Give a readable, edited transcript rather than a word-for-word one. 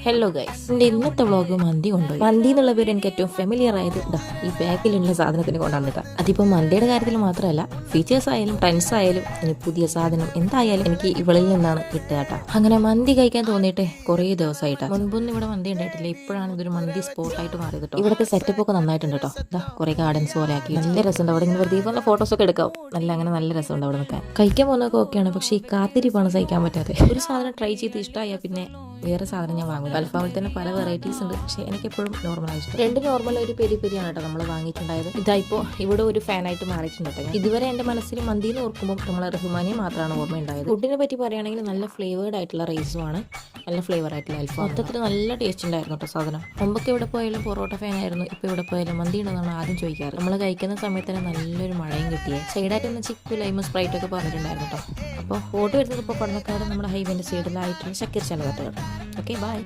Hello guys, എൻ്റെ ഇന്നത്തെ vlog മന്തി കൊണ്ടുപോയി. മന്തി എന്നുള്ള പേര് എനിക്ക് ഏറ്റവും ഫെമിലിയർ ആയത് ഈ ബാക്കിലുള്ള സാധനത്തിന് കൊണ്ടാണ് കേട്ടോ. അതിപ്പോൾ മന്തിയുടെ കാര്യത്തിൽ മാത്രമല്ല, ഫീച്ചേഴ്സ് ആയാലും ട്രെൻഡ്സ് ആയാലും ഇനി പുതിയ സാധനം എന്തായാലും എനിക്ക് ഇവളിൽ നിന്നാണ് കിട്ടുക കേട്ടോ. അങ്ങനെ മന്തി കഴിക്കാൻ തോന്നിയിട്ട് കുറേ ദിവസമായിട്ടാണ്. മുൻപൊന്നും ഇവിടെ മന്തി ഉണ്ടായിട്ടില്ല, ഇപ്പോഴാണ് ഇതൊരു മന്തി സ്പോട്ടായിട്ട് മാറിയത് കേട്ടോ. ഇവിടുത്തെ സെറ്റപ്പ് ഒക്കെ നന്നായിട്ടുണ്ട് കേട്ടോ. കുറേ ഗാർഡൻസ് പോലെ ആക്കി നല്ല രസമുണ്ട്. അവിടെ ഇങ്ങനെ വെറുതെ നല്ല ഫോട്ടോസ് ഒക്കെ എടുക്കാം. നല്ല രസമുണ്ട് അവിടെ നിൽക്കാൻ. കഴിക്കാൻ പോകുന്നതൊക്കെ ഓക്കെയാണ്, പക്ഷേ ഈ കാത്തിരിപ്പാണ് സഹിക്കാൻ പറ്റാതെ. ഒരു സാധനം ട്രൈ ചെയ്ത് ഇഷ്ടമായാൽ പിന്നെ വേറെ സാധനം ഞാൻ വാങ്ങും. അൽഫാമിൽ തന്നെ പല വെറൈറ്റീസ് ഉണ്ട്, പക്ഷേ എനിക്ക് എപ്പോഴും നോർമൽ ഇഷ്ടം. രണ്ട് നോർമൽ ഒരു പെരിയാണ് കേട്ടോ നമ്മൾ വാങ്ങിയിട്ടുണ്ടായത്. ഇതായിപ്പോൾ ഇവിടെ ഒരു ഫാനായിട്ട് മാറിയിട്ടുണ്ട് കേട്ടോ. ഇതുവരെ എൻ്റെ മനസ്സിൽ മന്തി എന്ന് ഓർക്കുമ്പോൾ നമ്മളെ റഹ്മാനെ മാത്രമാണ് ഓർമ്മയുണ്ടായത്. ഫുഡിനെ പറ്റി പറയുകയാണെങ്കിൽ നല്ല ഫ്ലേവേർഡ് ആയിട്ടുള്ള റൈസുമാണ്, നല്ല ഫ്ലേവർ ആയിട്ടുള്ള അൽഫാം. മൊത്തത്തിൽ നല്ല ടേസ്റ്റ് ഉണ്ടായിരുന്നു കേട്ടോ സാധനം. മുമ്പൊക്കെ ഇവിടെ പോയാലും പൊറോട്ട ഫാനായിരുന്നു, ഇപ്പോൾ ഇവിടെ പോയാലും മന്തി ഉണ്ടെന്നാണ് ആദ്യം ചോദിക്കാറ്. നമ്മൾ കഴിക്കുന്ന സമയത്ത് തന്നെ നല്ലൊരു മഴയും കിട്ടിയേ. സൈഡായിട്ട് ഒന്ന് ചിക്കു ലൈമ് സ്പ്രൈറ്റ് ഒക്കെ പറഞ്ഞിട്ടുണ്ടായിരുന്നു കേട്ടോ. അപ്പോൾ ഫോട്ടോ എടുത്തത് ഇപ്പോൾ പടന്നക്കാട് നമ്മുടെ ഹൈവേൻ്റെ സൈഡിലായിട്ടുള്ള ശക്കർ ചലവട്ടുകൾ. Okay, by.